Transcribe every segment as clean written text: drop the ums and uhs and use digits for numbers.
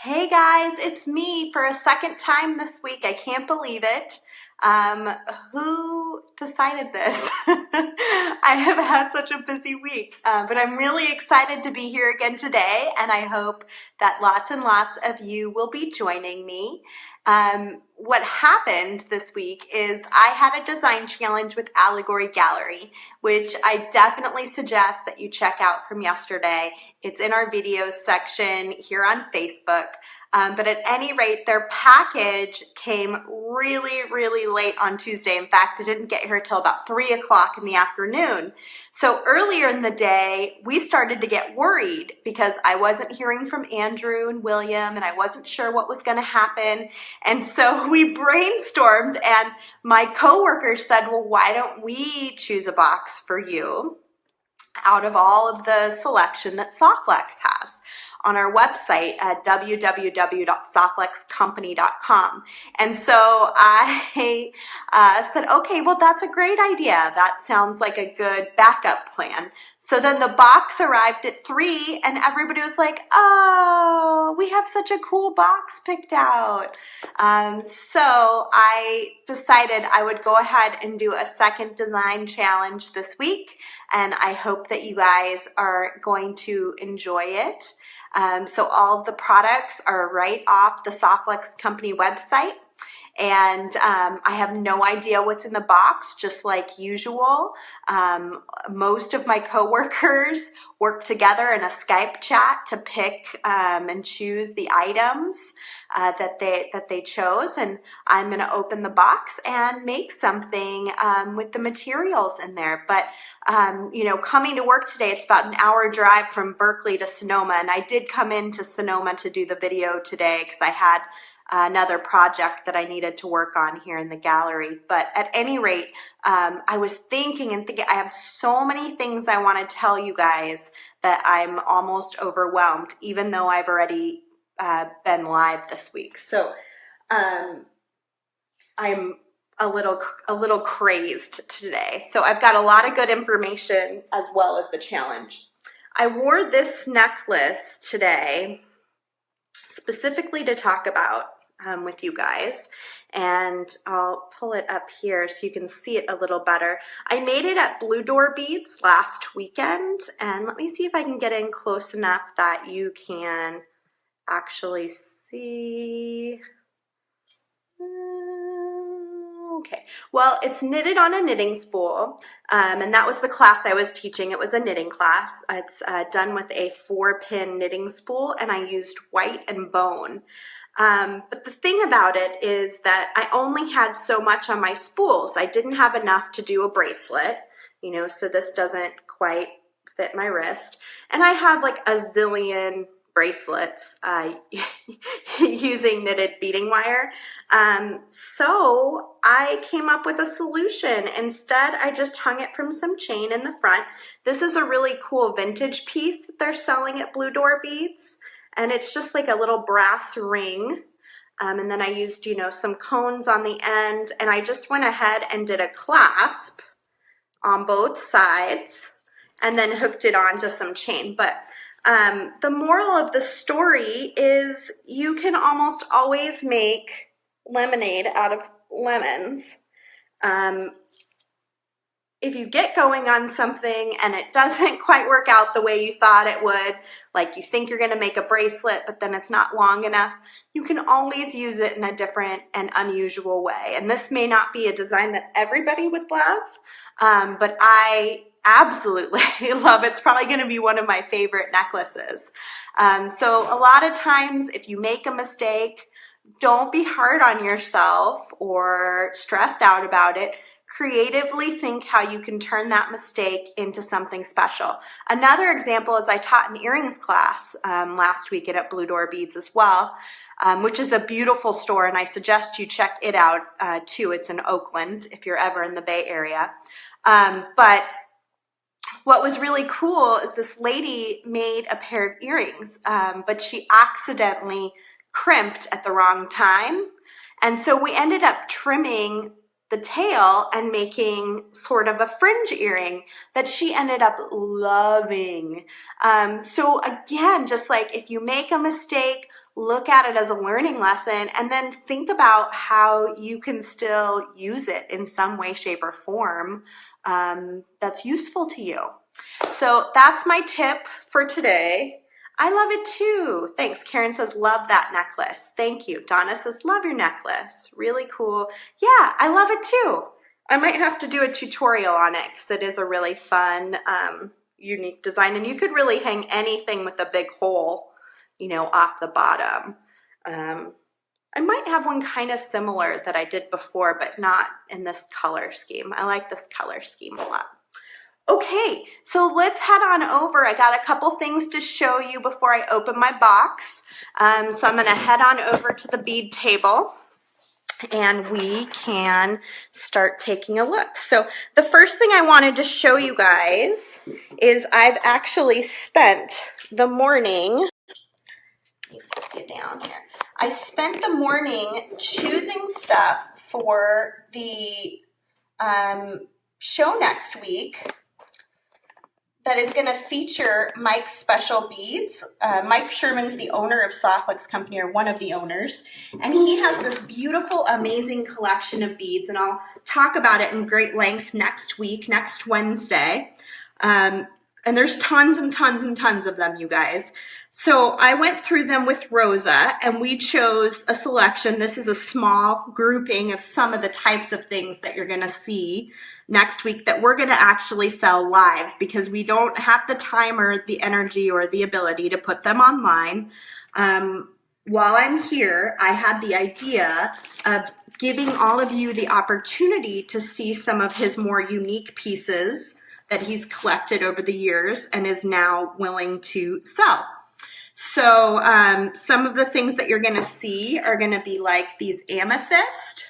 Hey guys, it's me for a second time this week. I can't believe it. Who decided this? I have had such a busy week, but I'm really excited to be here again today, and I hope that lots and lots of you will be joining me. What happened this week is I had a design challenge with Allegory Gallery, which I definitely suggest that you check out from yesterday. It's in our videos section here on Facebook. But at any rate, their package came really late on Tuesday. In fact, it didn't get here till about 3 o'clock in the afternoon. So earlier in the day, we started to get worried because I wasn't hearing from Andrew and William, and I wasn't sure what was going to happen. And so we brainstormed, and my coworkers said, well, why don't we choose a box for you out of all of the selection that Softlex has on our website at www.softluxcompany.com. And so I said, okay, well, that's a great idea. That sounds like a good backup plan. So then the box arrived at 3 and everybody was like, oh, we have such a cool box picked out. So I decided I would go ahead and do a second design challenge this week. And I hope that you guys are going to enjoy it. So all of the products are right off the Softlex Company website. And I have no idea what's in the box, just like usual. Most of my coworkers work together in a Skype chat to pick and choose the items that they chose. And I'm going to open the box and make something with the materials in there. But coming to work today, it's about an hour drive from Berkeley to Sonoma, and I did come into Sonoma to do the video today because I had another project that I needed to work on here in the gallery. But at any rate, I was thinking I have so many things I want to tell you guys that I'm almost overwhelmed, even though I've already been live this week. So I'm a little crazed today. So I've got a lot of good information as well as the challenge. I wore this necklace today specifically to talk about with you guys, and I'll pull it up here so you can see it a little better. I made it at Blue Door Beads last weekend, and let me see if I can get in close enough that you can actually see. Okay, well, it's knitted on a knitting spool, and that was the class I was teaching. It was a knitting class. It's done with a 4-pin knitting spool, and I used white and bone. But the thing about it is that I only had so much on my spools. I didn't have enough to do a bracelet, so this doesn't quite fit my wrist. And I had like a zillion bracelets using knitted beading wire. So I came up with a solution. Instead, I just hung it from some chain in the front. This is a really cool vintage piece that they're selling at Blue Door Beads. And it's just like a little brass ring. And then I used, some cones on the end. And I just went ahead and did a clasp on both sides and then hooked it onto some chain. But the moral of the story is you can almost always make lemonade out of lemons. If you get going on something and it doesn't quite work out the way you thought it would, like you think you're going to make a bracelet, but then it's not long enough, you can always use it in a different and unusual way. And this may not be a design that everybody would love, but I absolutely love it. It's probably going to be one of my favorite necklaces. So a lot of times if you make a mistake, don't be hard on yourself or stressed out about it. Creatively think how you can turn that mistake into something special. Another example is I taught an earrings class last weekend at Blue Door Beads as well, which is a beautiful store, and I suggest you check it out too. It's in Oakland if you're ever in the Bay Area. But what was really cool is this lady made a pair of earrings, but she accidentally crimped at the wrong time. And so we ended up trimming the tail and making sort of a fringe earring that she ended up loving. So again, just like if you make a mistake, look at it as a learning lesson, and then think about how you can still use it in some way, shape, or form that's useful to you. So that's my tip for today. I love it too. Thanks. Karen says, love that necklace. Thank you. Donna says, love your necklace. Really cool. Yeah, I love it too. I might have to do a tutorial on it because it is a really fun, unique design. And you could really hang anything with a big hole, you know, off the bottom. I might have one kind of similar that I did before, but not in this color scheme. I like this color scheme a lot. Okay, so let's head on over. I got a couple things to show you before I open my box. So I'm gonna head on over to the bead table and we can start taking a look. So the first thing I wanted to show you guys is I've actually spent the morning, let me flip you down here. I spent the morning choosing stuff for the show next week that is going to feature Mike's special beads. Mike Sherman's the owner of Softlex Company, or one of the owners, and he has this beautiful, amazing collection of beads, and I'll talk about it in great length next week, next Wednesday. And there's tons and tons and tons of them, you guys. So I went through them with Rosa, and we chose a selection. This is a small grouping of some of the types of things that you're going to see next week that we're going to actually sell live, because we don't have the time or the energy or the ability to put them online. While I'm here, I had the idea of giving all of you the opportunity to see some of his more unique pieces that he's collected over the years and is now willing to sell. So some of the things that you're going to see are going to be like these amethyst,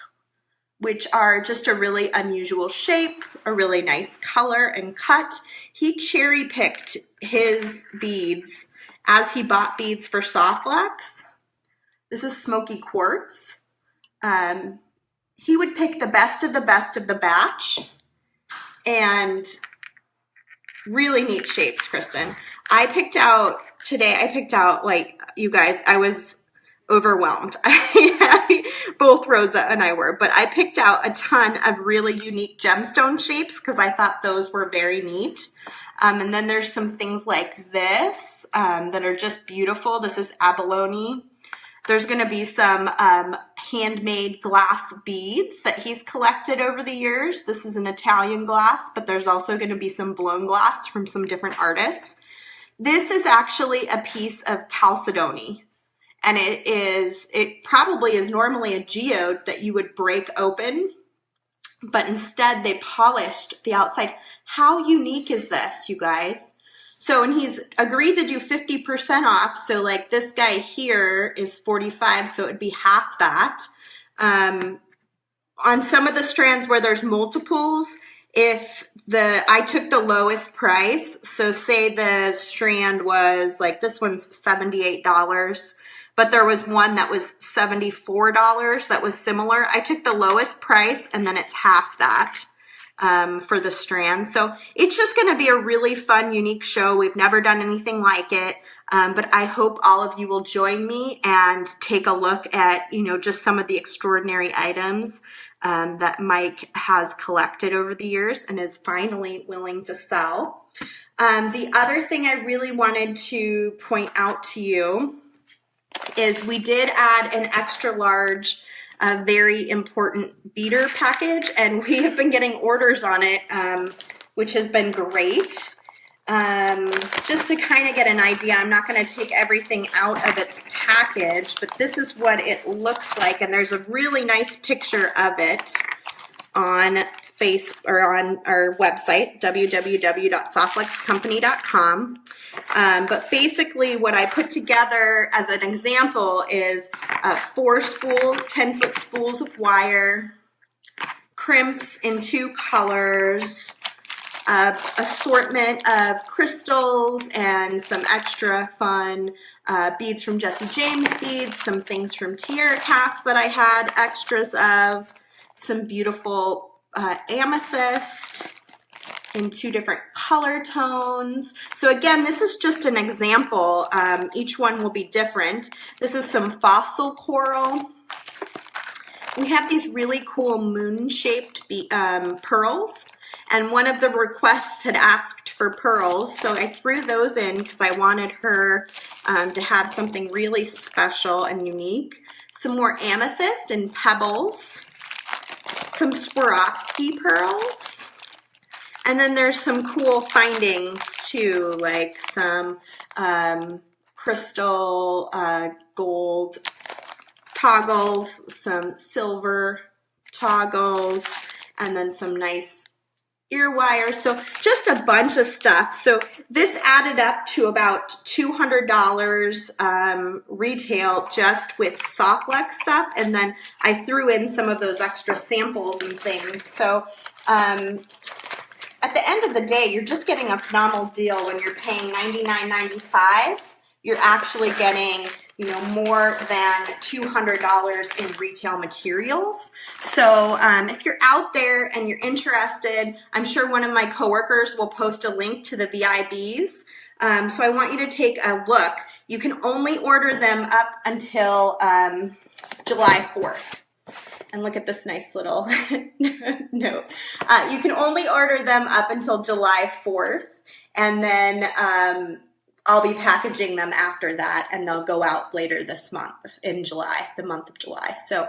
which are just a really unusual shape, a really nice color and cut. He cherry picked his beads as he bought beads for Softlex. This is smoky quartz. He would pick the best of the best of the batch, and really neat shapes, Kristen. Today I picked out, like, you guys, I was overwhelmed. Both Rosa and I were, but I picked out a ton of really unique gemstone shapes because I thought those were very neat. And then there's some things like this that are just beautiful. This is abalone. There's going to be some handmade glass beads that he's collected over the years. This is an Italian glass, but there's also going to be some blown glass from some different artists. This is actually a piece of chalcedony, and it probably is normally a geode that you would break open, but instead they polished the outside. How unique is this, you guys? So, and he's agreed to do 50% off. So like this guy here is 45, so it'd be half that. On some of the strands where there's multiples, I took the lowest price, so say the strand was like, this one's $78, but there was one that was $74 that was similar. I took the lowest price, and then it's half that for the strand. So it's just going to be a really fun, unique show. We've never done anything like it, but I hope all of you will join me and take a look at, you know, just some of the extraordinary items that Mike has collected over the years and is finally willing to sell. The other thing I really wanted to point out to you is we did add an extra large, very important beater package, and we have been getting orders on it, which has been great. Just to kind of get an idea, I'm not going to take everything out of its package, but this is what it looks like, and there's a really nice picture of it on on our website, www.softlexcompany.com. But basically what I put together as an example is 4 spool, 10-foot spools of wire, crimps in 2 colors, assortment of crystals and some extra fun beads from Jesse James beads, some things from Tierra Cast that I had extras of, some beautiful amethyst, in 2 different color tones. So again, this is just an example. Each one will be different. This is some fossil coral. We have these really cool moon-shaped pearls, and one of the requests had asked for pearls, so I threw those in because I wanted her to have something really special and unique. Some more amethyst and pebbles, some Swarovski pearls, and then there's some cool findings too, like some crystal gold toggles, some silver toggles, and then some nice ear wires. So just a bunch of stuff. So this added up to about $200 retail just with Softlex stuff, and then I threw in some of those extra samples and things. So at the end of the day, you're just getting a phenomenal deal when you're paying $99.95. You're actually getting, you know, more than $200 in retail materials. So if you're out there and you're interested, I'm sure one of my coworkers will post a link to the VIBs. So I want you to take a look. You can only order them up until July 4th. And look at this nice little note. You can only order them up until July 4th. And then I'll be packaging them after that, and they'll go out later this month in July, the month of July. So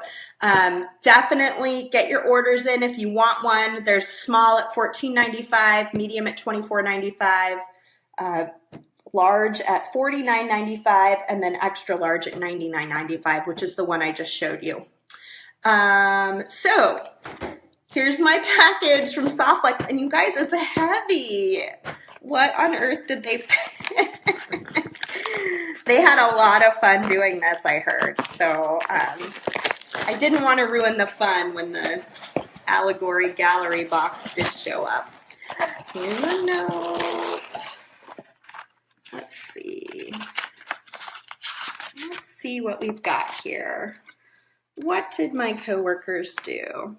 definitely get your orders in if you want one. There's small at $14.95, medium at $24.95, large at $49.95, and then extra large at $99.95, which is the one I just showed you. So here's my package from Softlex, and you guys, it's heavy. What on earth did they They had a lot of fun doing this, I heard. So I didn't want to ruin the fun when the Allegory Gallery box did show up. Here's a note. Let's see. Let's see what we've got here. What did my coworkers do?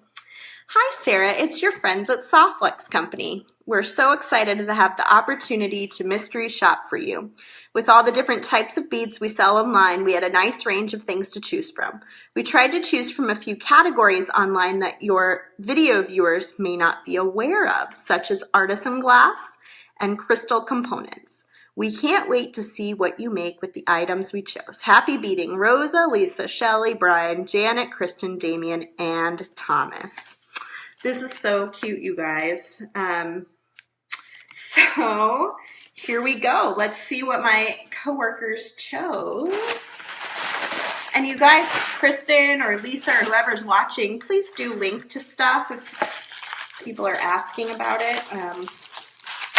Hi, Sarah. It's your friends at Softlex Company. We're so excited to have the opportunity to mystery shop for you. With all the different types of beads we sell online, we had a nice range of things to choose from. We tried to choose from a few categories online that your video viewers may not be aware of, such as artisan glass and crystal components. We can't wait to see what you make with the items we chose. Happy beading, Rosa, Lisa, Shelly, Brian, Janet, Kristen, Damien, and Thomas. This is so cute, you guys. So here we go. Let's see what my coworkers chose. And you guys, Kristen or Lisa or whoever's watching, please do link to stuff if people are asking about it,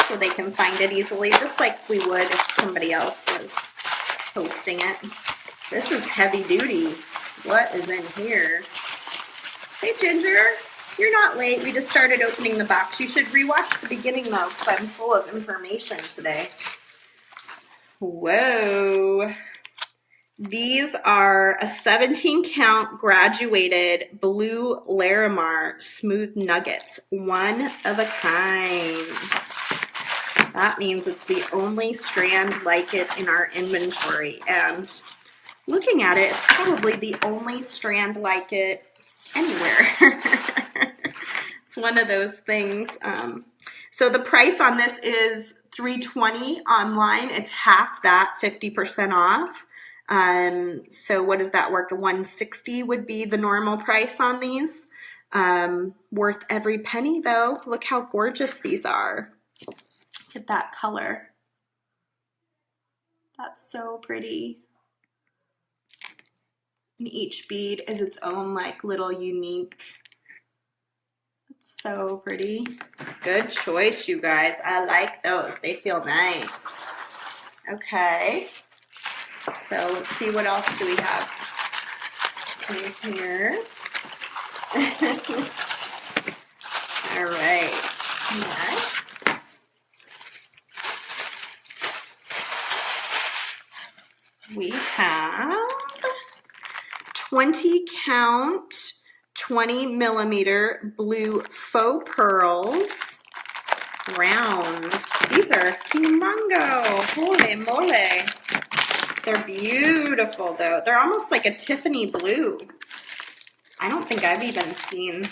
so they can find it easily, just like we would if somebody else was posting it. This is heavy duty. What is in here? Hey, Ginger. You're not late. We just started opening the box. You should rewatch the beginning though, because I'm full of information today. Whoa. These are a 17-count graduated blue Larimar smooth nuggets. One of a kind. That means it's the only strand like it in our inventory. And looking at it, it's probably the only strand like it anywhere. It's one of those things. So the price on this is $320 online. It's half that, 50% off. So what does that work? $160 would be the normal price on these. Worth every penny though. Look how gorgeous these are. Look at that color. That's so pretty. And each bead is its own like little unique. It's so pretty. Good choice, you guys. I like those. They feel nice. Okay. So let's see, what else do we have in here? All right. Next, we have 20 count 20 millimeter blue faux pearls. round. These are humongo. Holy moly. They're beautiful though. They're almost like a Tiffany blue. I don't think I've even seen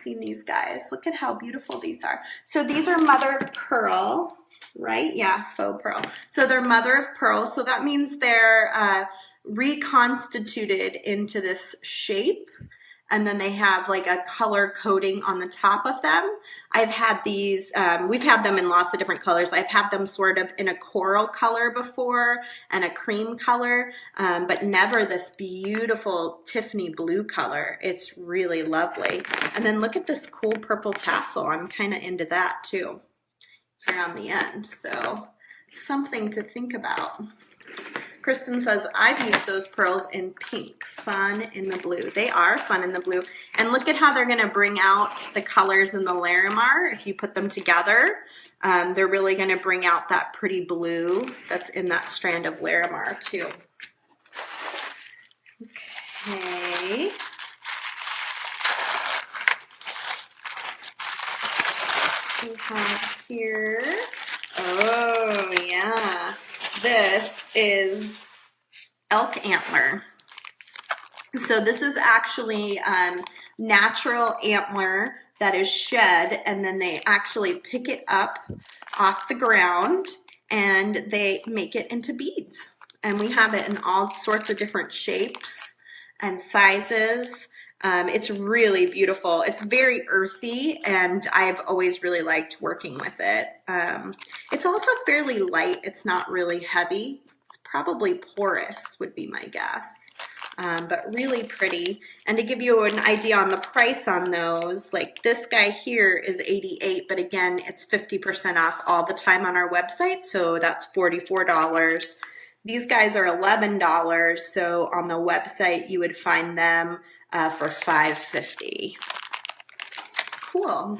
these guys. Look at how beautiful these are. So these are mother of pearl, right? Yeah, faux pearl. So they're mother of pearl. So that means they're reconstituted into this shape. And then they have like a color coating on the top of them. I've had these, we've had them in lots of different colors. I've had them sort of in a coral color before and a cream color, but never this beautiful Tiffany blue color. It's really lovely. And then look at this cool purple tassel. I'm kind of into that too here on the end. So something to think about. Kristen says, I've used those pearls in pink. Fun in the blue. They are fun in the blue. And look at how they're going to bring out the colors in the Larimar. If you put them together, they're really going to bring out that pretty blue that's in that strand of Larimar too. Okay. We have here, oh yeah. This is elk antler. So this is actually natural antler that is shed, and then they actually pick it up off the ground and they make it into beads. And we have it in all sorts of different shapes and sizes. It's really beautiful. It's very earthy, and I've always really liked working with it. It's also fairly light. It's not really heavy. It's probably porous would be my guess, but really pretty. And to give you an idea on the price on those, like this guy here is $88, but again, it's 50% off all the time on our website, so that's $44. These guys are $11, so on the website you would find them for $5.50. Cool.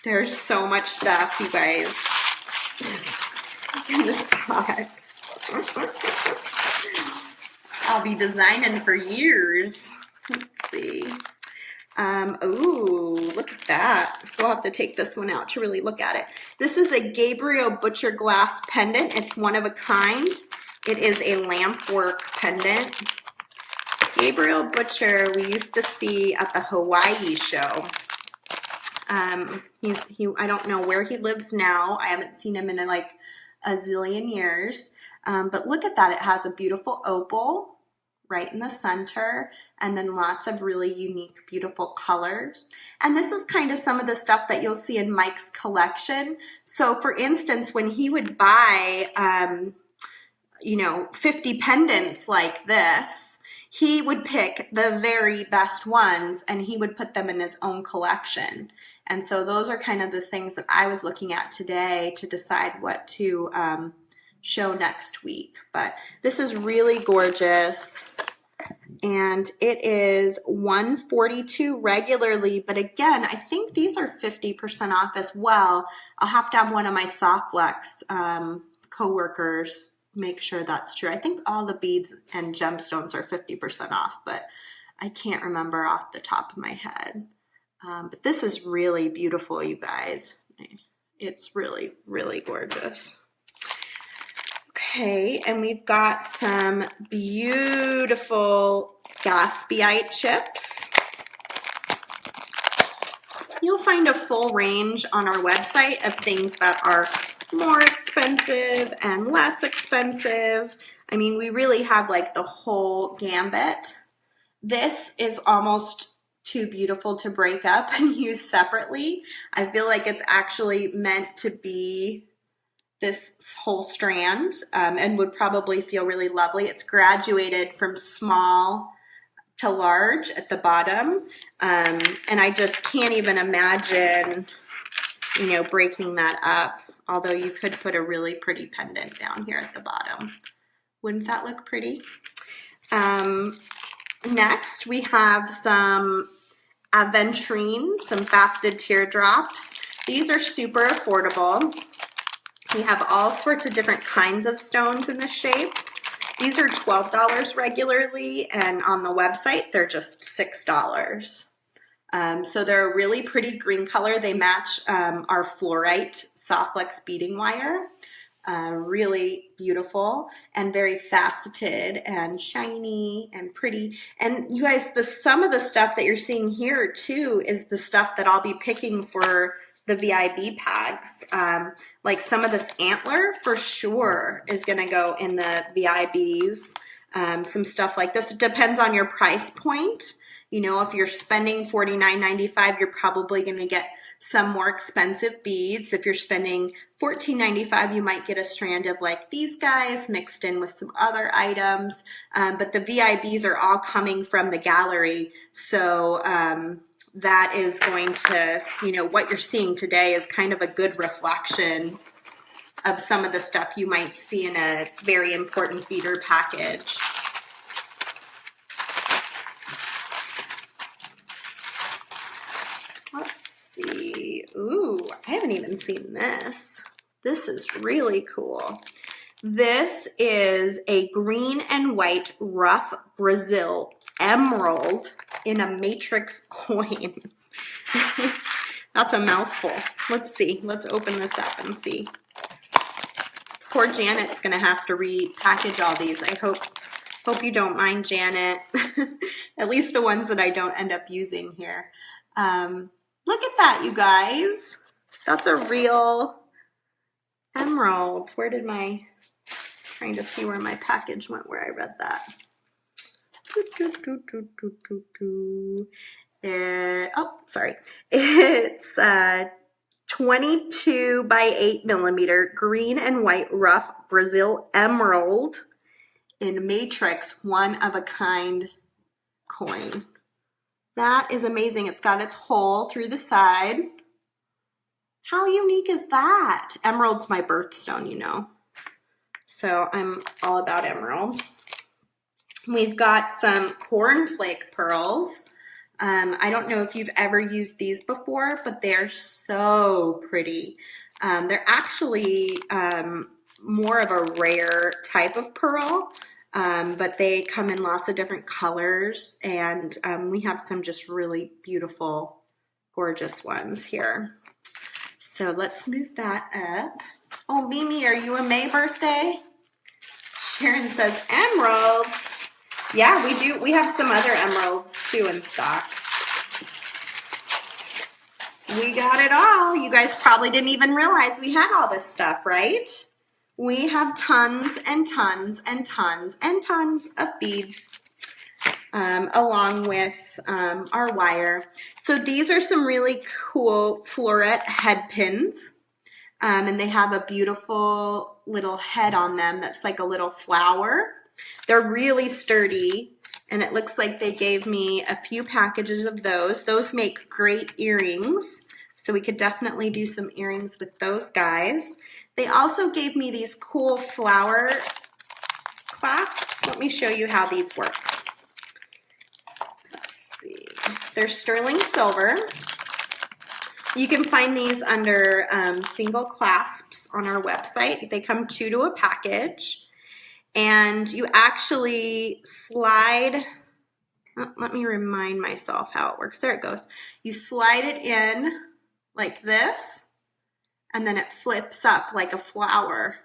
There's so much stuff, you guys, in this box. I'll be designing for years. Let's see. Ooh, look at that. We'll have to take this one out to really look at it. This is a Gabriel Butcher glass pendant. It's one of a kind. It is a lamp work pendant. Gabriel Butcher, we used to see at the Hawaii show. I don't know where he lives now. I haven't seen him in like a zillion years. But look at that. It has a beautiful opal right in the center, and then lots of really unique, beautiful colors. And this is kind of some of the stuff that you'll see in Mike's collection. So for instance, when he would buy, 50 pendants like this, he would pick the very best ones and he would put them in his own collection. And so those are kind of the things that I was looking at today to decide what to show next week. But this is really gorgeous, and it is $142 regularly, but again, I think these are 50% off as well. I'll have to have one of my Softflex coworkers make sure that's true. I think all the beads and gemstones are 50% off, but I can't remember off the top of my head. But this is really beautiful, you guys. It's really, really gorgeous. Okay, and we've got some beautiful Gaspiite chips. You'll find a full range on our website of things that are more expensive and less expensive. I mean, we really have like the whole gambit. This is almost too beautiful to break up and use separately. I feel like it's actually meant to be this whole strand, and would probably feel really lovely. It's graduated from small to large at the bottom, and I just can't even imagine, breaking that up, although you could put a really pretty pendant down here at the bottom. Wouldn't that look pretty? Next, we have some aventurine, some faceted teardrops. These are super affordable. We have all sorts of different kinds of stones in this shape. These are $12 regularly, and on the website, they're just $6. So they're a really pretty green color. They match our fluorite soft flex beading wire. Really beautiful and very faceted and shiny and pretty. And you guys, some of the stuff that you're seeing here too is the stuff that I'll be picking for the VIB bags. Like some of this antler for sure is gonna go in the VIBs. Some stuff like this. It depends on your price point. You know, if you're spending $49.95, you're probably gonna get some more expensive beads. If you're spending $14.95, you might get a strand of like these guys mixed in with some other items. But the VIBs are all coming from the gallery. So that is going to, you know, what you're seeing today is kind of a good reflection of some of the stuff you might see in a very important beader package. Let's see. Ooh, I haven't even seen this. This is really cool. This is a green and white rough Brazil emerald in a matrix coin. That's a mouthful. Let's see. Let's open this up and see. Poor Janet's gonna have to repackage all these. I hope you don't mind, Janet. At least the ones that I don't end up using here. Look at that, you guys. That's a real emerald. Where did trying to see where my package went, where I read that. Oh, sorry. It's 22 by 8 millimeter green and white rough Brazil emerald in matrix, one of a kind coin. That is amazing. It's got its hole through the side. How unique is that? Emerald's my birthstone, you know. So I'm all about emerald. We've got some cornflake pearls. I don't know if you've ever used these before, but they're so pretty. They're actually more of a rare type of pearl, but they come in lots of different colors, and we have some just really beautiful, gorgeous ones here. So let's move that up. Oh, Mimi, are you a May birthday? Sharon says emerald. Yeah, we do. We have some other emeralds too in stock. We got it all. You guys probably didn't even realize we had all this stuff, right? We have tons and tons and tons and tons of beads along with our wire. So these are some really cool floret head pins. And they have a beautiful little head on them that's like a little flower. They're really sturdy, and it looks like they gave me a few packages of those. Those make great earrings, so we could definitely do some earrings with those guys. They also gave me these cool flower clasps. Let me show you how these work. Let's see. They're sterling silver. You can find these under single clasps on our website. They come 2 to a package. And you actually slide, let me remind myself how it works. There it goes. You slide it in like this, and then it flips up like a flower.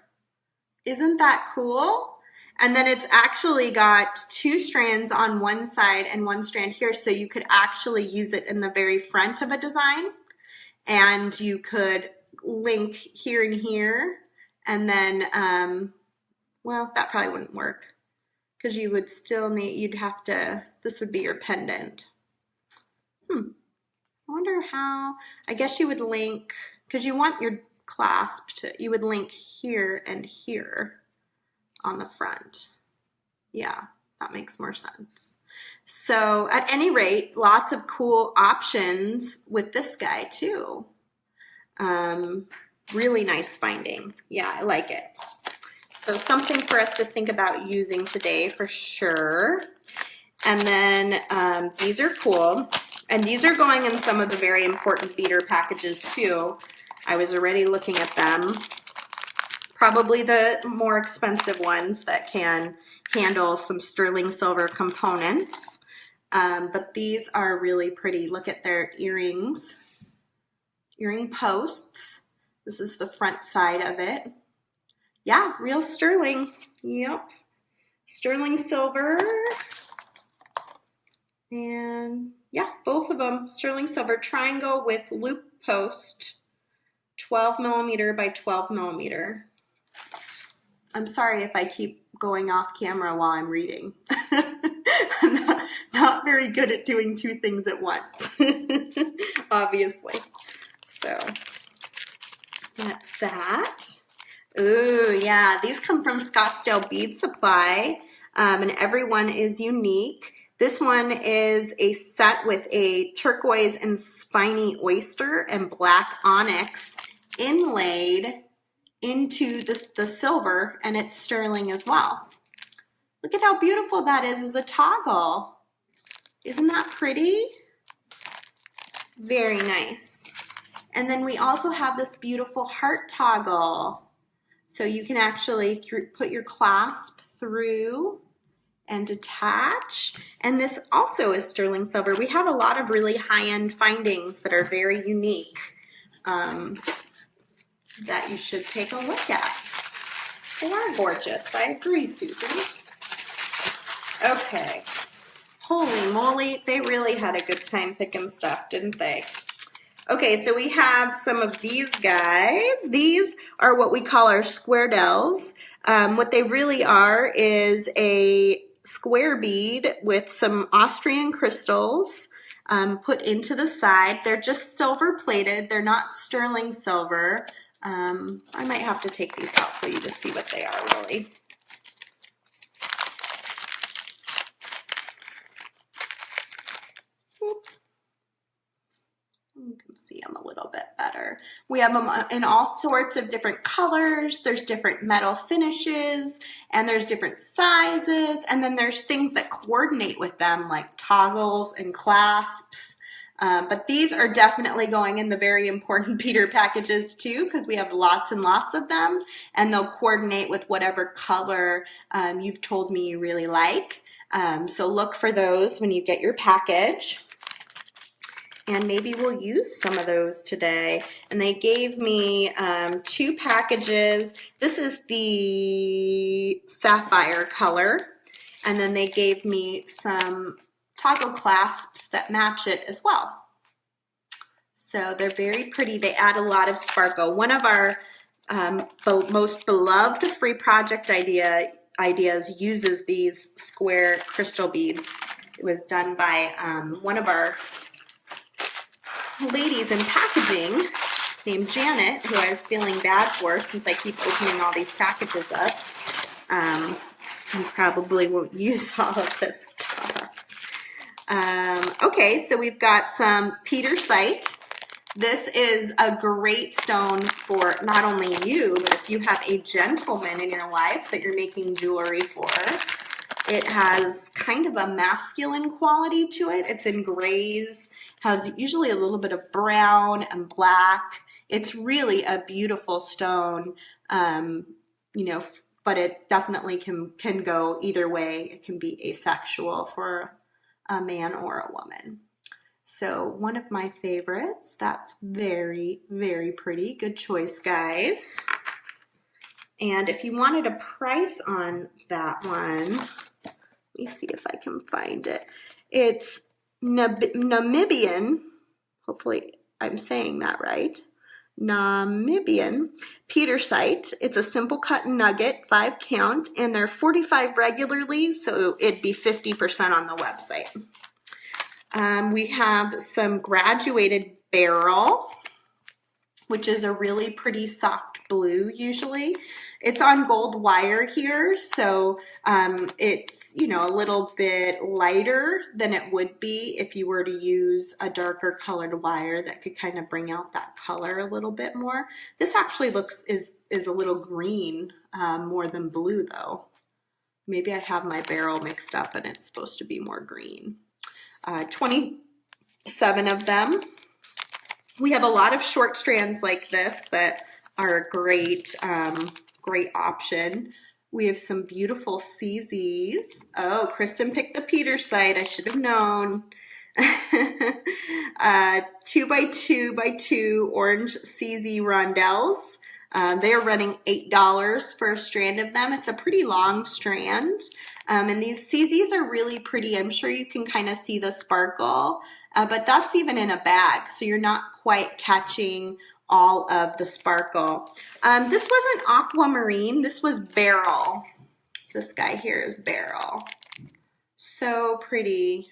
Isn't that cool? And then it's actually got 2 strands on one side and 1 strand here, so you could actually use it in the very front of a design. And you could link here and here, and then, well, that probably wouldn't work because you would still need, you'd have to, this would be your pendant. I wonder how, I guess you would link, because you want your clasp to, you would link here and here on the front. Yeah, that makes more sense. So at any rate, lots of cool options with this guy too. Really nice finding. Yeah, I like it. So something for us to think about using today for sure. And then these are cool. And these are going in some of the very important beader packages too. I was already looking at them. Probably the more expensive ones that can handle some sterling silver components. But these are really pretty. Look at their earrings, earring posts. This is the front side of it. Yeah, real sterling. Yep. Sterling silver. And yeah, both of them sterling silver triangle with loop post, 12 millimeter by 12 millimeter. I'm sorry if I keep going off camera while I'm reading. I'm not very good at doing two things at once, obviously. So that's that. Ooh, yeah, these come from Scottsdale Bead Supply, and everyone is unique. This one is a set with a turquoise and spiny oyster and black onyx inlaid into the silver, and it's sterling as well. Look at how beautiful that is as a toggle. Isn't that pretty? Very nice. And then we also have this beautiful heart toggle. So you can actually put your clasp through and detach. And this also is sterling silver. We have a lot of really high-end findings that are very unique that you should take a look at. They are gorgeous. I agree, Susan. Okay. Holy moly, they really had a good time picking stuff, didn't they? Okay, so we have some of these guys. These are what we call our square dells. What they really are is a square bead with some Austrian crystals put into the side. They're just silver plated. They're not sterling silver. I might have to take these out for you to see what they are really. You can see them a little bit better. We have them in all sorts of different colors. There's different metal finishes, and there's different sizes, and then there's things that coordinate with them like toggles and clasps. But these are definitely going in the very important beater packages too, because we have lots and lots of them, and they'll coordinate with whatever color you've told me you really like. So look for those when you get your package. And maybe we'll use some of those today. And they gave me 2 packages. This is the sapphire color. And then they gave me some toggle clasps that match it as well. So they're very pretty. They add a lot of sparkle. One of our most beloved free project ideas uses these square crystal beads. It was done by one of our ladies in packaging named Janet, who I was feeling bad for since I keep opening all these packages up. I probably won't use all of this stuff. Okay, so we've got some petersite. This is a great stone for not only you, but if you have a gentleman in your life that you're making jewelry for. It has kind of a masculine quality to it. It's in grays, has usually a little bit of brown and black. It's really a beautiful stone, you know, but it definitely can go either way. It can be asexual for a man or a woman. So one of my favorites. That's very, very pretty. Good choice, guys. And if you wanted a price on that one, let me see if I can find it. It's Namibian, hopefully I'm saying that right, Namibian petersite. It's a simple cut nugget, 5 count, and they're $45 regularly, so it'd be 50% on the website. We have some graduated beryl, which is a really pretty soft blue usually. It's on gold wire here, so it's, you know, a little bit lighter than it would be if you were to use a darker colored wire that could kind of bring out that color a little bit more. This actually is a little green more than blue though. Maybe I have my beryl mixed up and it's supposed to be more green. 27 of them. We have a lot of short strands like this that are a great, great option. We have some beautiful CZs. Oh, Kristen picked the Peter site. I should have known. 2x2x2 orange CZ rondelles. They are running $8 for a strand of them. It's a pretty long strand. And these CZs are really pretty. I'm sure you can kind of see the sparkle, but that's even in a bag, so you're not quite catching all of the sparkle. This wasn't aquamarine, this was beryl. This guy here is beryl. So pretty,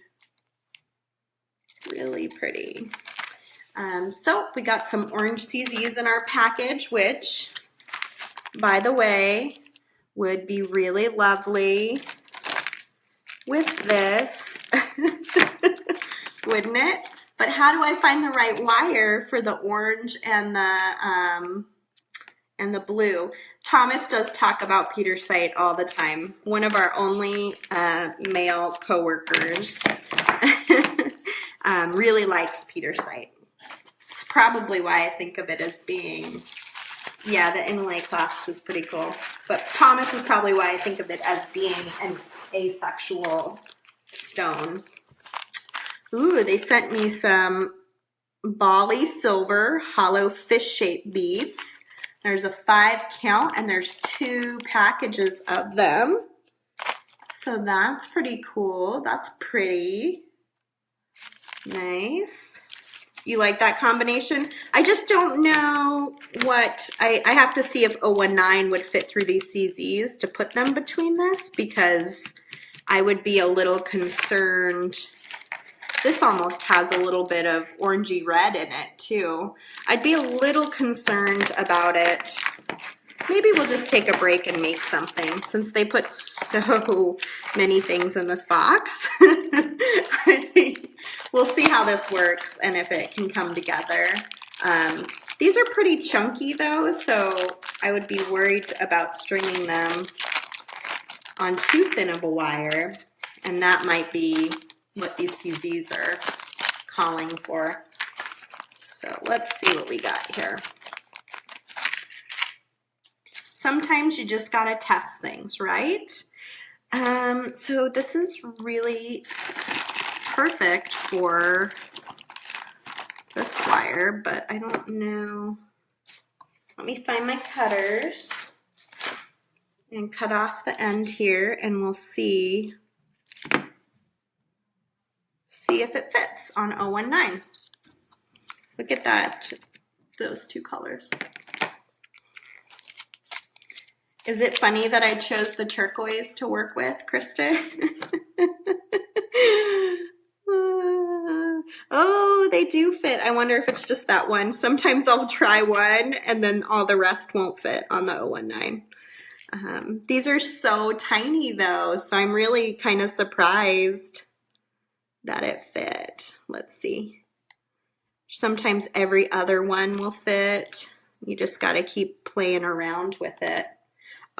really pretty. So we got some orange CZs in our package, which, by the way, would be really lovely with this, wouldn't it? But how do I find the right wire for the orange and the blue? Thomas does talk about Peter site all the time. One of our only male coworkers really likes Peter site. It's probably why I think of it as being, yeah, the inlay class was pretty cool. But Thomas is probably why I think of it as being an asexual stone. Ooh, they sent me some Bali silver hollow fish-shaped beads. There's a 5 count and there's 2 packages of them. So that's pretty cool. That's pretty. Nice. You like that combination? I just don't know what, I have to see if 019 would fit through these CZs to put them between this, because I would be a little concerned. This almost has a little bit of orangey red in it too. I'd be a little concerned about it. Maybe we'll just take a break and make something, since they put so many things in this box. I think we'll see how this works and if it can come together. These are pretty chunky though, so I would be worried about stringing them on too thin of a wire, and that might be what these CZs are calling for. So let's see what we got here. Sometimes you just gotta test things, right? So this is really perfect for this wire, but I don't know. Let me find my cutters and cut off the end here, and we'll see if it fits on 019. Look at that, those 2 colors. Is it funny that I chose the turquoise to work with, Krista? Oh, they do fit. I wonder if it's just that one. Sometimes I'll try one and then all the rest won't fit on the 019. These are so tiny though, so I'm really kind of surprised that it fit. Let's see. Sometimes every other one will fit. You just got to keep playing around with it.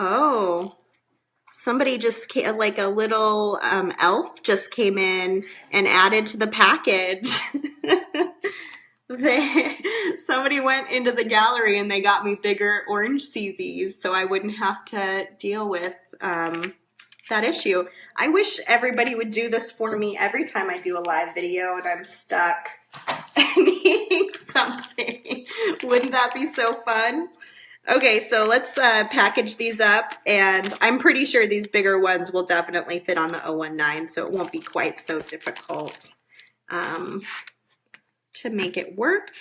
Oh, somebody just came, like a little elf just came in and added to the package. Somebody went into the gallery and they got me bigger orange CZs so I wouldn't have to deal with that issue. I wish everybody would do this for me every time I do a live video and I'm stuck needing something. Wouldn't that be so fun? Okay, so let's package these up, and I'm pretty sure these bigger ones will definitely fit on the 019, so it won't be quite so difficult to make it work.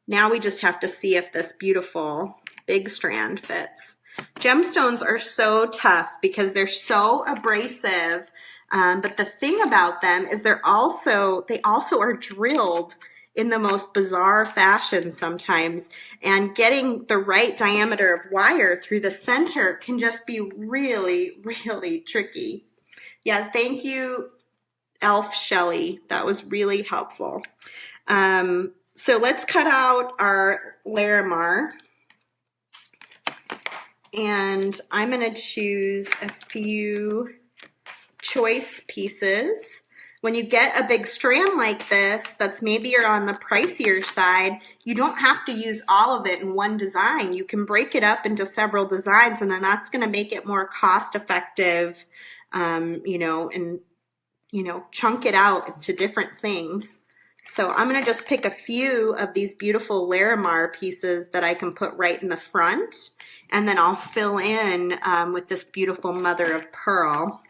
Now we just have to see if this beautiful big strand fits. Gemstones are so tough because they're so abrasive, but the thing about them is they also are drilled in the most bizarre fashion sometimes, and getting the right diameter of wire through the center can just be really, really tricky. Yeah, thank you, Elf Shelly. That was really helpful. So let's cut out our Larimar, and I'm going to choose a few choice pieces. When you get a big strand like this, that's maybe you're on the pricier side, you don't have to use all of it in one design. You can break it up into several designs, and then that's going to make it more cost effective, you know, and, you know, chunk it out into different things. So I'm going to just pick a few of these beautiful Larimar pieces that I can put right in the front, and then I'll fill in with this beautiful mother of pearl.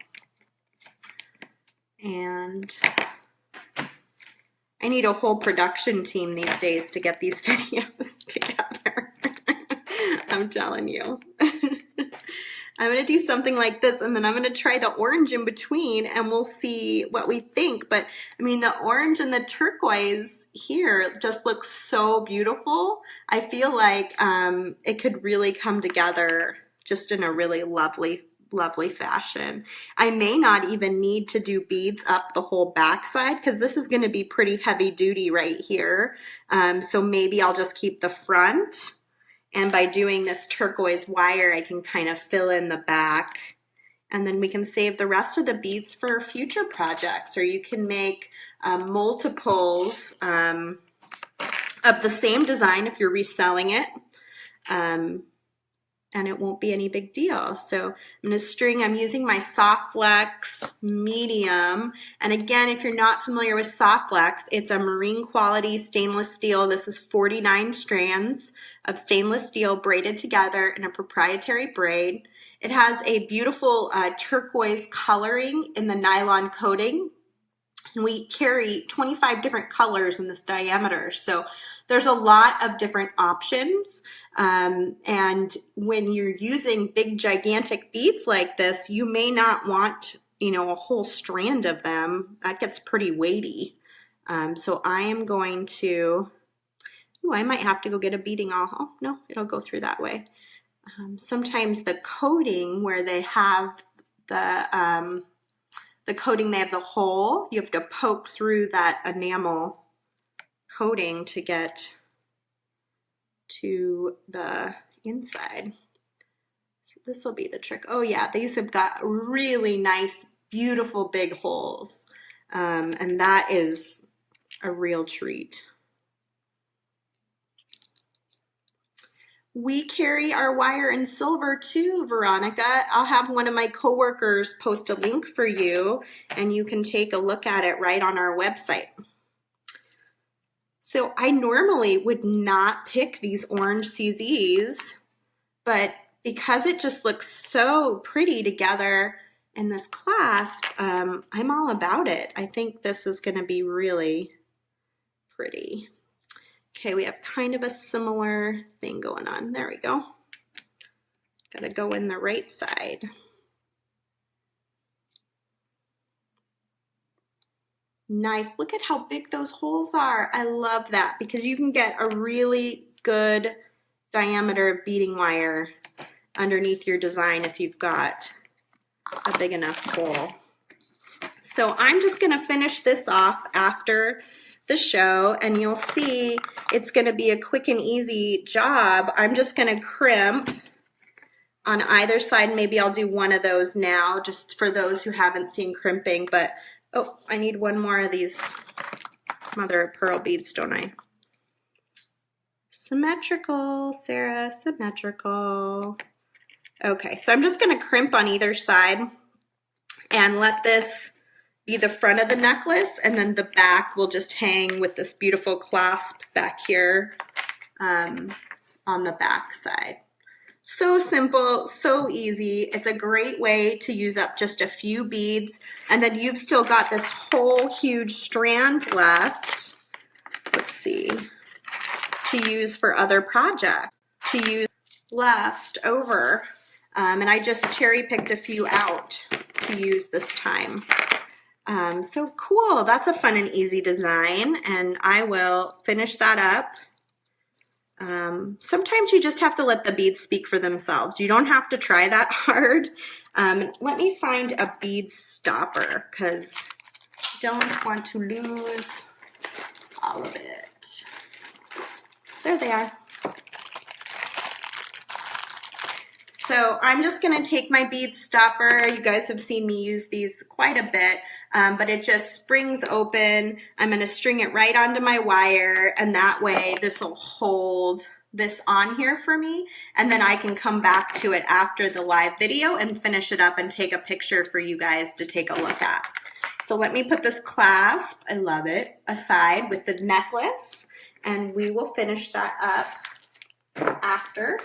And I need a whole production team these days to get these videos together. I'm telling you. I'm going to do something like this, and then I'm going to try the orange in between, and we'll see what we think. But I mean, the orange and the turquoise here just looks so beautiful. I feel like it could really come together just in a really lovely fashion. I may not even need to do beads up the whole backside because this is going to be pretty heavy duty right here. So maybe I'll just keep the front. And by doing this turquoise wire, I can kind of fill in the back, and then we can save the rest of the beads for future projects, or you can make multiples of the same design if you're reselling it, and it won't be any big deal. So I'm going to string, I'm using my Soft Flex medium. And again, if you're not familiar with Soft Flex, it's a marine quality stainless steel. This is 49 strands of stainless steel braided together in a proprietary braid. It has a beautiful turquoise coloring in the nylon coating. And we carry 25 different colors in this diameter. So there's a lot of different options. And when you're using big, gigantic beads like this, you may not want, you know, a whole strand of them. That gets pretty weighty. So I am going to, I might have to go get a beading awl. Oh, no, it'll go through that way. Sometimes the coating where they have the coating, they have the hole, you have to poke through that enamel coating to get to the inside. So this will be the trick. Oh yeah, these have got really nice, beautiful big holes. And that is a real treat. We carry our wire in silver too, Veronica. I'll have one of my coworkers post a link for you, and you can take a look at it right on our website. So I normally would not pick these orange CZs, but because it just looks so pretty together in this clasp, I'm all about it. I think this is going to be really pretty. Okay, we have kind of a similar thing going on. There we go. Got to go in the right side. Nice. Look at how big those holes are. I love that because you can get a really good diameter beading wire underneath your design if you've got a big enough hole. So I'm just going to finish this off after the show, and you'll see it's going to be a quick and easy job. I'm just going to crimp on either side. Maybe I'll do one of those now just for those who haven't seen crimping, but oh, I need one more of these mother of pearl beads, don't I? Symmetrical, Sarah, symmetrical. Okay, so I'm just going to crimp on either side and let this be the front of the necklace, and then the back will just hang with this beautiful clasp back here on the back side. So simple, so easy. It's a great way to use up just a few beads, and then you've still got this whole huge strand left, let's see, to use for other projects, to use left over. And I just cherry picked a few out to use this time. So cool. That's a fun and easy design, and I will finish that up. Sometimes you just have to let the beads speak for themselves. You don't have to try that hard. Let me find a bead stopper because I don't want to lose all of it. There they are. so I'm just gonna take my bead stopper. You guys have seen me use these quite a bit, but it just springs open. I'm gonna string it right onto my wire, and that way this will hold this on here for me, and then I can come back to it after the live video and finish it up and take a picture for you guys to take a look at. So let me put this clasp, I love it, aside with the necklace, and we will finish that up after.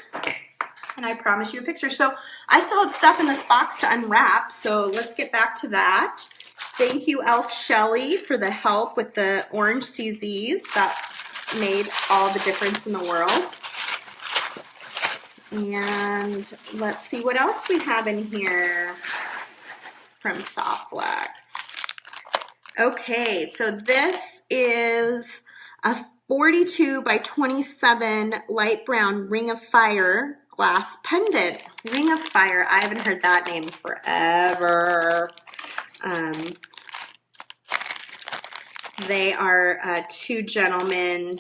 And I promise you a picture. So I still have stuff in this box to unwrap, so let's get back to that. Thank you, Elf Shelly, for the help with the orange CZs. That made all the difference in the world. And let's see what else we have in here from Softflex. Okay, so this is a 42 by 27 light brown Ring of Fire glass pendant. Ring of Fire, I haven't heard that name forever. They are two gentlemen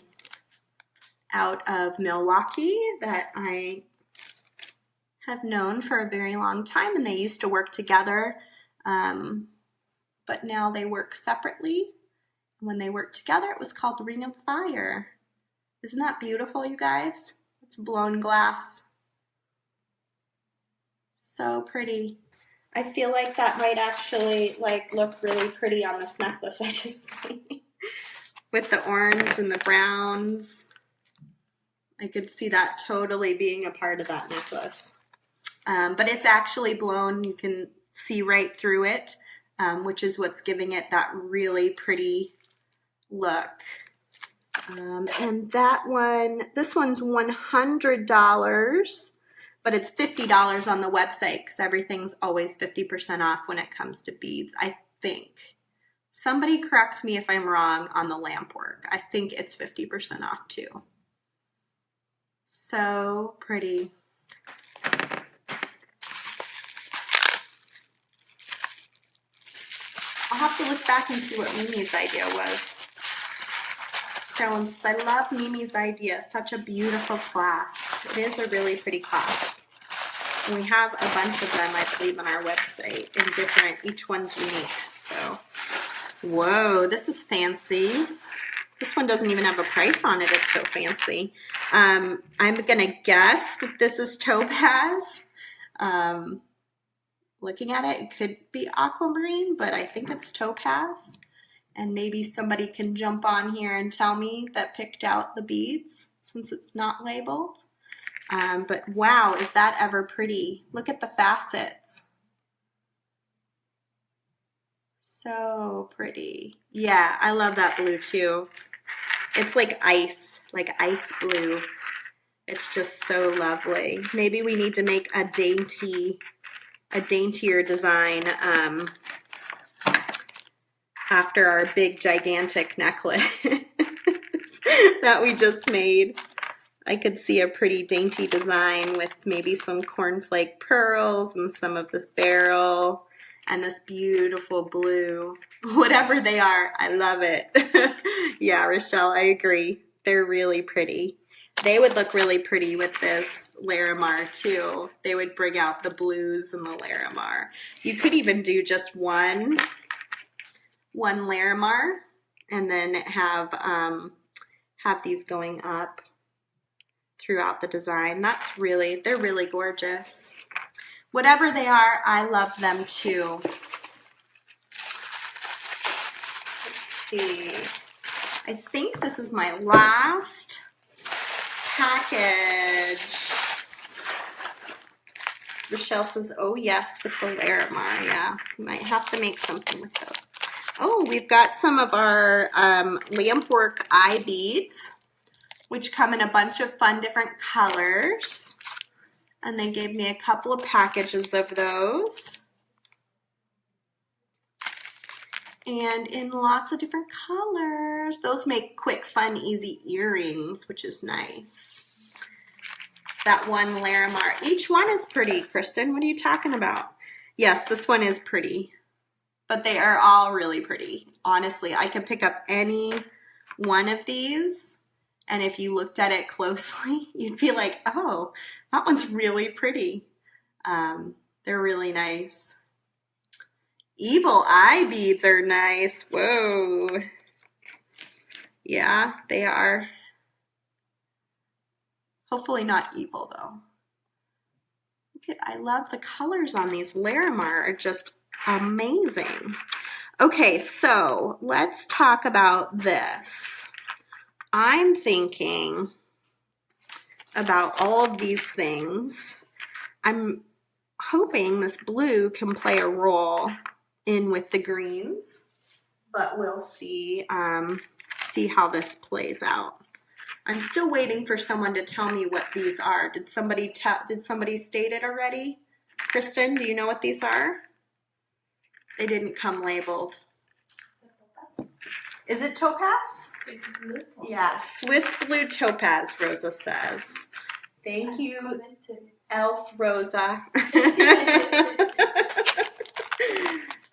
out of Milwaukee that I have known for a very long time, and they used to work together, but now they work separately. When they worked together, it was called Ring of Fire. Isn't that beautiful, you guys? It's blown glass. So pretty. I feel like that might actually look really pretty on this necklace I just made. With the orange and the browns. I could see that totally being a part of that necklace. But it's actually blown. You can see right through it, which is what's giving it that really pretty look. And that one, this one's $100, but it's $50 on the website because everything's always 50% off when it comes to beads, I think. Somebody correct me if I'm wrong on the lamp work. I think it's 50% off too. So pretty. I'll have to look back and see what Mimi's idea was. Carolyn says, I love Mimi's idea. Such a beautiful clasp. It is a really pretty clasp. And we have a bunch of them, I believe, on our website in different, each one's unique. So, whoa, this is fancy. This one doesn't even have a price on it. It's so fancy. I'm going to guess that this is topaz. Looking at it, it could be aquamarine, but I think it's topaz. And maybe somebody can jump on here and tell me that picked out the beads since it's not labeled. But wow, is that ever pretty. Look at the facets. So pretty. Yeah, I love that blue too. It's like ice blue. It's just so lovely. Maybe we need to make a daintier design after our big gigantic necklace that we just made. I could see a pretty dainty design with maybe some cornflake pearls and some of this beryl and this beautiful blue. Whatever they are, I love it. Yeah, Rochelle, I agree. They're really pretty. They would look really pretty with this Larimar too. They would bring out the blues and the Larimar. You could even do just one Larimar and then have these going up throughout the design. They're really gorgeous. Whatever they are, I love them too. Let's see. I think this is my last package. Rochelle says, oh yes, with the Larimar. Yeah, we might have to make something with those. Oh, we've got some of our Lampwork eye beads, which come in a bunch of fun different colors. And they gave me a couple of packages of those. And in lots of different colors. Those make quick, fun, easy earrings, which is nice. That one Larimar. Each one is pretty, Kristen. What are you talking about? Yes, this one is pretty. But they are all really pretty. Honestly, I could pick up any one of these, and if you looked at it closely, you'd be like, oh, that one's really pretty. They're really nice. Evil eye beads are nice. Whoa. Yeah, they are. Hopefully not evil though. I love the colors on these. Larimar are just amazing. Okay, so let's talk about this. I'm thinking about all of these things. I'm hoping this blue can play a role in with the greens, but we'll see how this plays out. I'm still waiting for someone to tell me what these are. Did somebody state it already? Kristen, do you know what these are? They didn't come labeled. Is it topaz? Swiss blue. Yeah, Swiss blue topaz, Rosa says. Thank you, Elf Rosa.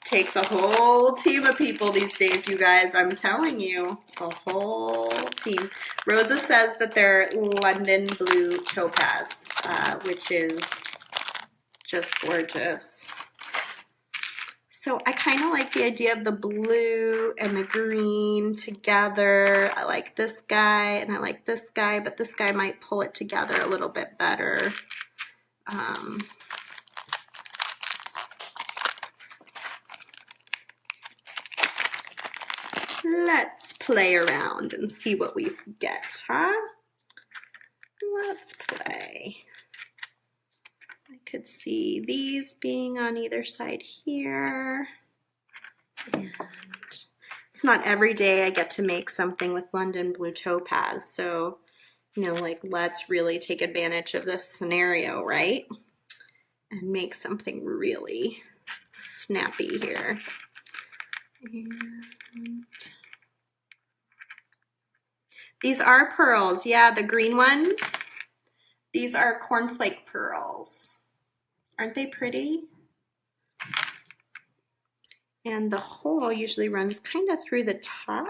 Takes a whole team of people these days, you guys. I'm telling you, a whole team. Rosa says that they're London blue topaz, which is just gorgeous. So I kind of like the idea of the blue and the green together. I like this guy and I like this guy, but this guy might pull it together a little bit better. Let's play around and see what we get, huh? Let's play. I could see these being on either side here. And it's not every day I get to make something with London blue topaz. So, you know, like, let's really take advantage of this scenario, right? And make something really snappy here. And these are pearls. Yeah, the green ones. These are cornflake pearls. Aren't they pretty? And the hole usually runs kind of through the top.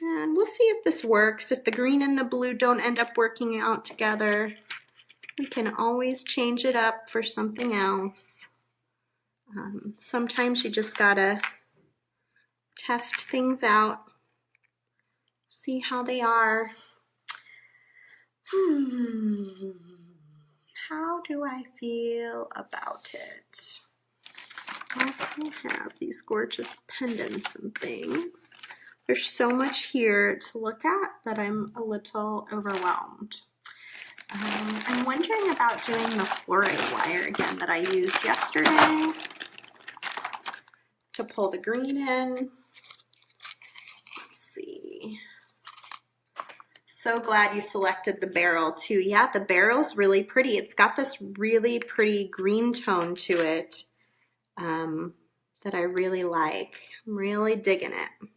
And we'll see if this works. If the green and the blue don't end up working out together, we can always change it up for something else. Sometimes you just gotta test things out, see how they are. How do I feel about it? I also have these gorgeous pendants and things. There's so much here to look at that I'm a little overwhelmed. I'm wondering about doing the fluorite wire again that I used yesterday to pull the green in. Let's see. So glad you selected the barrel too. Yeah, the barrel's really pretty. It's got this really pretty green tone to it that I really like. I'm really digging it.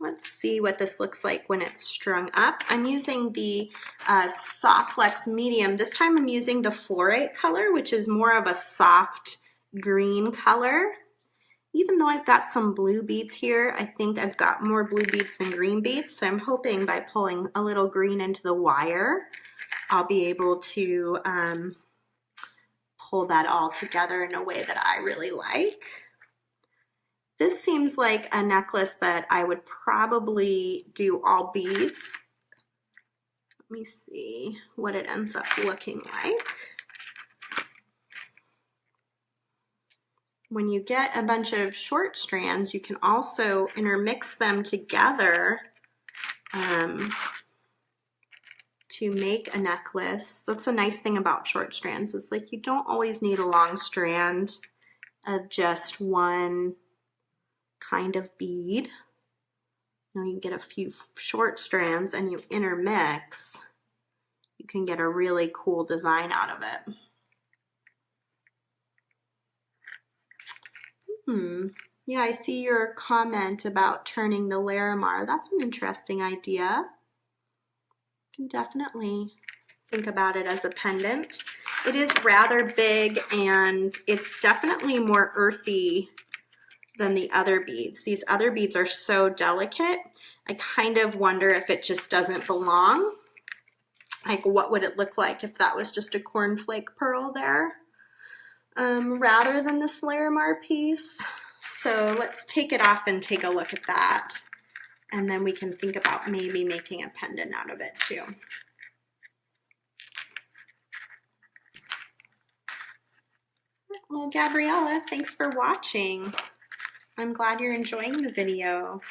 Let's see what this looks like when it's strung up. I'm using the Soft Flex Medium. This time I'm using the fluorite color, which is more of a soft green color. Even though I've got some blue beads here, I think I've got more blue beads than green beads. So I'm hoping by pulling a little green into the wire, I'll be able to pull that all together in a way that I really like. This seems like a necklace that I would probably do all beads. Let me see what it ends up looking like. When you get a bunch of short strands, you can also intermix them together to make a necklace. That's a nice thing about short strands, is like you don't always need a long strand of just one kind of bead. You know, you get a few short strands and you intermix, you can get a really cool design out of it. Yeah, I see your comment about turning the Larimar. That's an interesting idea. You can definitely think about it as a pendant. It is rather big and it's definitely more earthy than the other beads. These other beads are so delicate. I kind of wonder if it just doesn't belong. like what would it look like if that was just a cornflake pearl there, rather than this Larimar piece. So let's take it off and take a look at that. And then we can think about maybe making a pendant out of it too. Well, Gabriella, thanks for watching. I'm glad you're enjoying the video.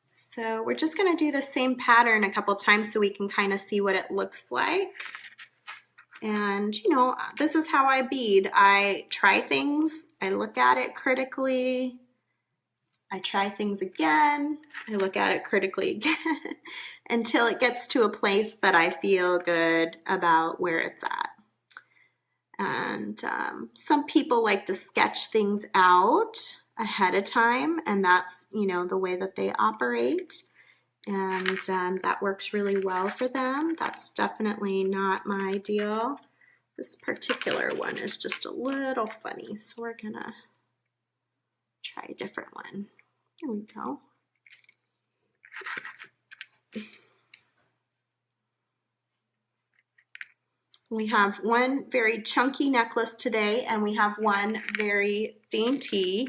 So we're just gonna do the same pattern a couple times so we can kind of see what it looks like. And you know, this is how I bead. I try things, I look at it critically, I try things again, I look at it critically again, until it gets to a place that I feel good about where it's at. And some people like to sketch things out ahead of time, and that's, you know, the way that they operate, and that works really well for them. That's definitely not my deal. This particular one is just a little funny, so we're gonna try a different one. Here we go. We have one very chunky necklace today, and we have one very dainty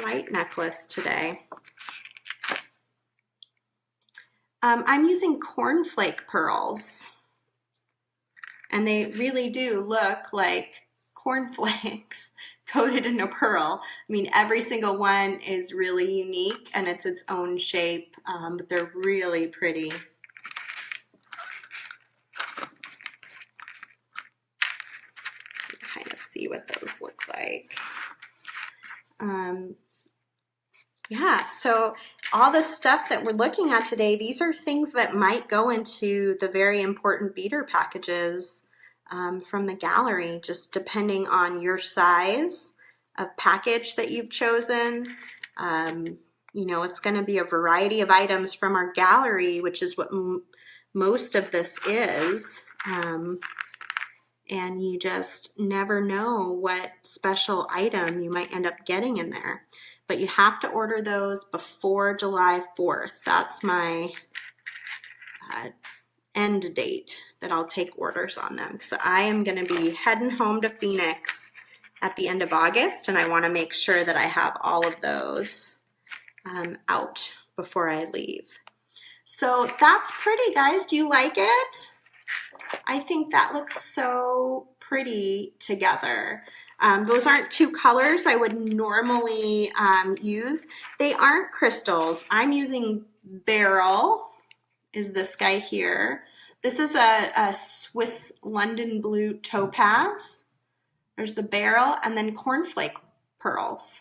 light necklace today. I'm using cornflake pearls, and they really do look like cornflakes coated in a pearl. I mean, every single one is really unique, and it's its own shape, but they're really pretty. Kind of see what those look like. Yeah, so all the stuff that we're looking at today, these are things that might go into the very important beater packages from the gallery, just depending on your size of package that you've chosen. You know, it's going to be a variety of items from our gallery, which is what most of this is. And you just never know what special item you might end up getting in there. But you have to order those before July 4th. That's my end date that I'll take orders on them. So I am going to be heading home to Phoenix at the end of August, and I want to make sure that I have all of those out before I leave. So that's pretty, guys. Do you like it? I think that looks so pretty together. Those aren't two colors I would normally use. They aren't crystals. I'm using Beryl, is this guy here. This is a Swiss London Blue Topaz. There's the Beryl, and then cornflake pearls.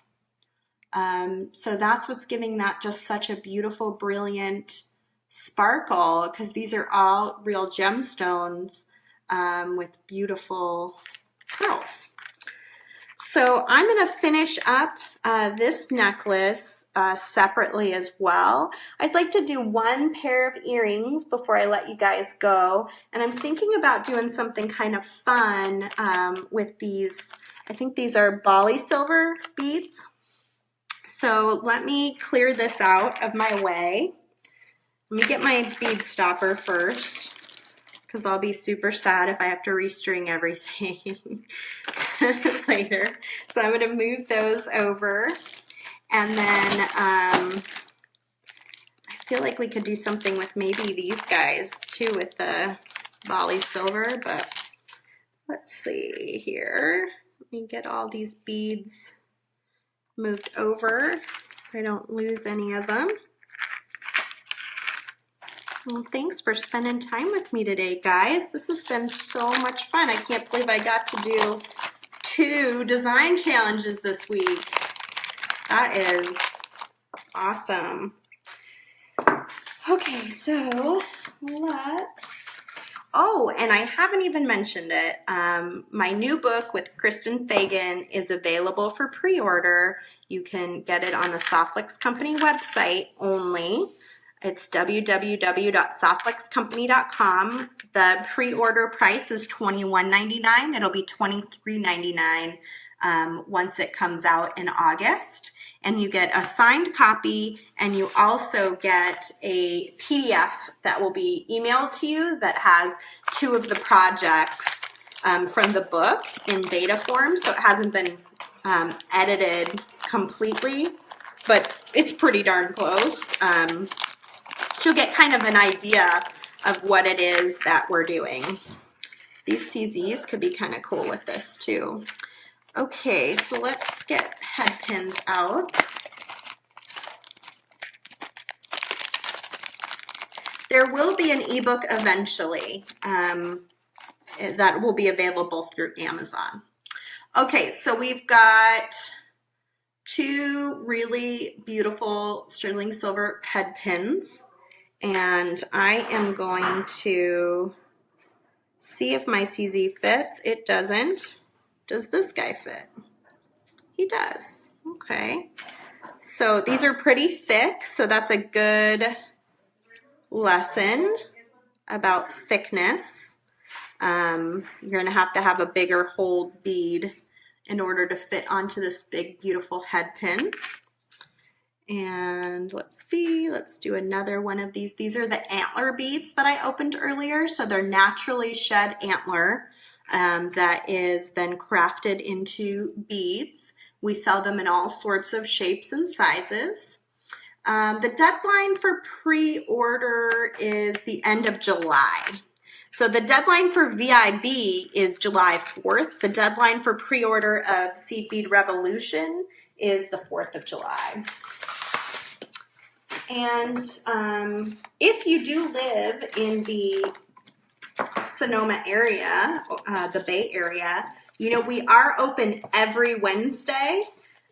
So that's what's giving that just such a beautiful, brilliant sparkle, because these are all real gemstones with beautiful pearls. So I'm going to finish up this necklace separately as well. I'd like to do one pair of earrings before I let you guys go, and I'm thinking about doing something kind of fun with these. I think these are Bali silver beads. So let me clear this out of my way. Let me get my bead stopper first, because I'll be super sad if I have to restring everything later. So I'm going to move those over. And then I feel like we could do something with maybe these guys too with the Bali silver, but let's see here. Let me get all these beads moved over so I don't lose any of them. Well, thanks for spending time with me today, guys. This has been so much fun. I can't believe I got to do 2 design challenges this week. That is awesome. Okay, so oh, and I haven't even mentioned it. My new book with Kristen Fagan is available for pre-order. You can get it on the Softflix Company website only. It's www.softflixcompany.com. The pre-order price is $21.99. It'll be $23.99 once it comes out in August. and you get a signed copy, and you also get a PDF that will be emailed to you that has 2 of the projects from the book in beta form. So it hasn't been edited completely, but it's pretty darn close. You'll get kind of an idea of what it is that we're doing. These CZs could be kind of cool with this too. Okay, so let's get head pins out. There will be an ebook eventually that will be available through Amazon. Okay, so we've got 2 really beautiful sterling silver head pins, and I am going to see if my CZ fits. It doesn't. Does this guy fit? He does. Okay. So these are pretty thick, so that's a good lesson about thickness. You're going to have a bigger hold bead in order to fit onto this big, beautiful head pin. And let's see, let's do another one of these. These are the antler beads that I opened earlier. So they're naturally shed antler that is then crafted into beads. We sell them in all sorts of shapes and sizes. The deadline for pre-order is the end of July. So the deadline for VIB is July 4th. The deadline for pre-order of Seed Bead Revolution is the 4th of July. And if you do live in the Sonoma area, the Bay Area, you know, we are open every Wednesday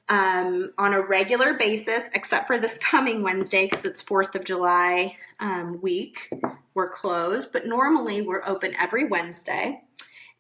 on a regular basis, except for this coming Wednesday because it's 4th of July week. We're closed, but normally we're open every Wednesday.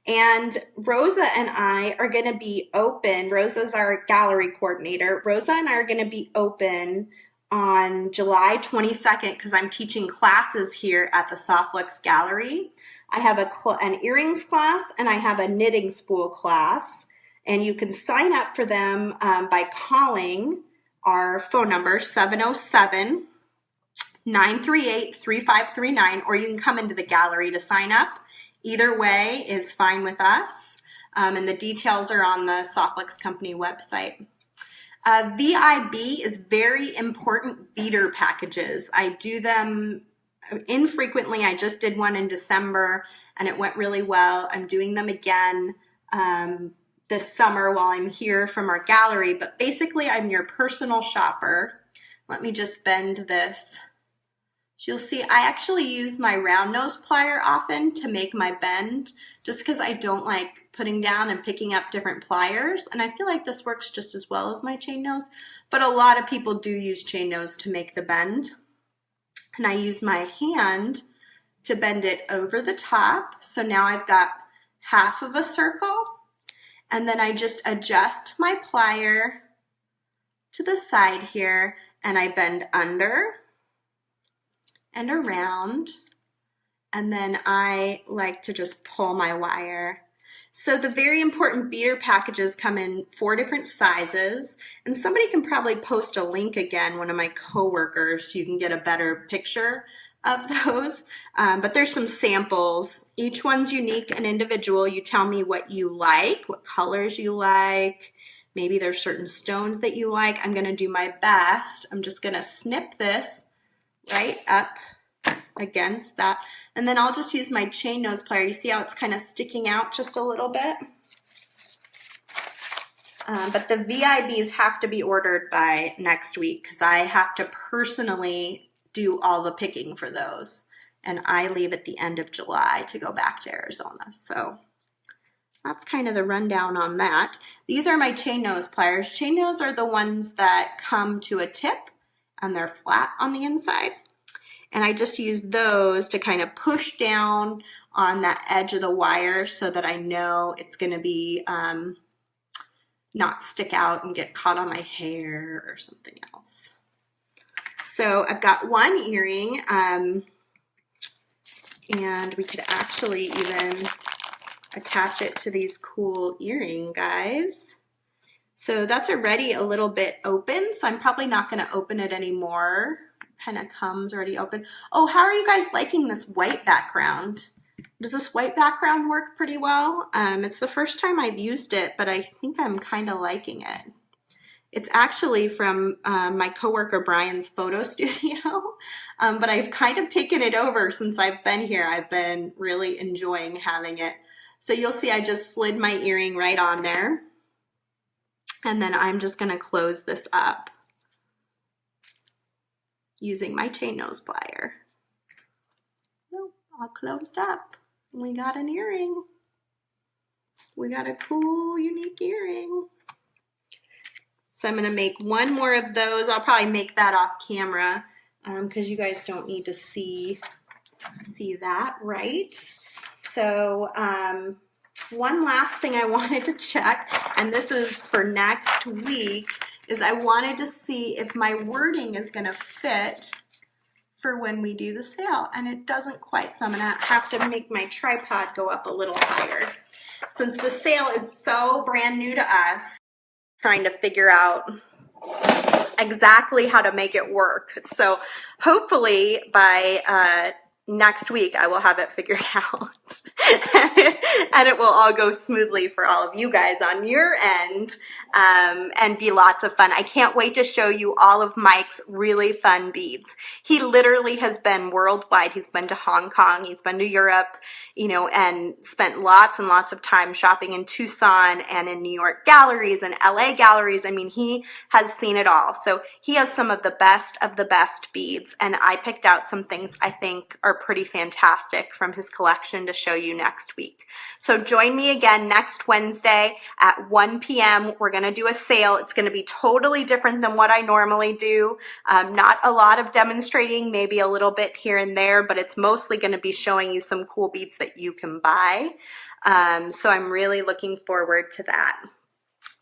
And Rosa and I are going to be open. Rosa's our gallery coordinator. Rosa and I are going to be open on July 22nd because I'm teaching classes here at the Softlux Gallery. I have an earrings class and I have a knitting spool class, and you can sign up for them by calling our phone number 707-938-3539, or you can come into the gallery to sign up. Either way is fine with us, and the details are on the Softlux Company website. VIB is very important beader packages. I do them infrequently. I just did one in December and it went really well. I'm doing them again this summer while I'm here from our gallery, but basically I'm your personal shopper. Let me just bend this. So you'll see I actually use my round nose plier often to make my bend, just because I don't like putting down and picking up different pliers, and I feel like this works just as well as my chain nose, but a lot of people do use chain nose to make the bend. And I use my hand to bend it over the top. So now I've got half of a circle, and then I just adjust my plier to the side here, and I bend under and around, and then I like to just pull my wire. So the very important beader packages come in 4 different sizes, and somebody can probably post a link again, one of my coworkers, so you can get a better picture of those. But there's some samples. Each one's unique and individual. You tell me what you like, what colors you like. Maybe there's certain stones that you like. I'm gonna do my best. I'm just gonna snip this right up against that, and then I'll just use my chain nose plier. You see how it's kind of sticking out just a little bit? But the VIBs have to be ordered by next week because I have to personally do all the picking for those, and I leave at the end of July to go back to Arizona. So that's kind of the rundown on that. These are my chain nose pliers. Chain nose are the ones that come to a tip and they're flat on the inside. And I just use those to kind of push down on that edge of the wire so that I know it's going to be not stick out and get caught on my hair or something else. So I've got one earring, and we could actually even attach it to these cool earring guys. So that's already a little bit open, so I'm probably not going to open it anymore. Kind of comes already open. Oh, how are you guys liking this white background? Does this white background work pretty well? It's the first time I've used it, but I think I'm kind of liking it. It's actually from my coworker Brian's photo studio, but I've kind of taken it over since I've been here. I've been really enjoying having it. So you'll see I just slid my earring right on there. And then I'm just going to close this up using my chain nose plier. Nope, all closed up. We got an earring. We got a cool, unique earring. So I'm going to make one more of those. I'll probably make that off camera because you guys don't need to see that, right? So one last thing I wanted to check, and this is for next week, is I wanted to see if my wording is going to fit for when we do the sale, and it doesn't quite, so I'm going to have to make my tripod go up a little higher. Since the sale is so brand new to us, trying to figure out exactly how to make it work. So hopefully by next week I will have it figured out and it will all go smoothly for all of you guys on your end and be lots of fun. I can't wait to show you all of Mike's really fun beads. He literally has been worldwide. He's been to Hong Kong, he's been to Europe, you know, and spent lots and lots of time shopping in Tucson and in New York galleries and LA galleries. I mean, he has seen it all. So he has some of the best beads, and I picked out some things I think are pretty fantastic from his collection to show you next week. So join me again next Wednesday at 1 p.m. We're going to do a sale. It's going to be totally different than what I normally do. Not a lot of demonstrating, maybe a little bit here and there, but it's mostly going to be showing you some cool beads that you can buy. So I'm really looking forward to that.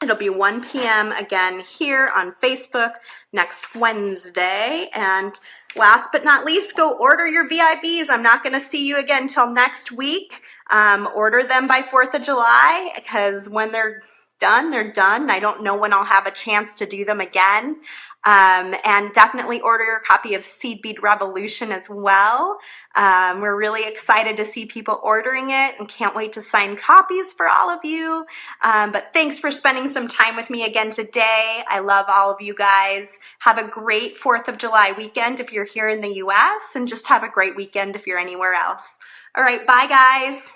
It'll be 1 p.m. again here on Facebook next Wednesday. And last but not least, go order your VIBs. I'm not going to see you again till next week. Order them by 4th of July because when they're done, they're done. I don't know when I'll have a chance to do them again. And definitely order your copy of Seed Bead Revolution as well. We're really excited to see people ordering it and can't wait to sign copies for all of you. But thanks for spending some time with me again today. I love all of you guys. Have a great 4th of July weekend if you're here in the US, and just have a great weekend if you're anywhere else. All right, bye guys.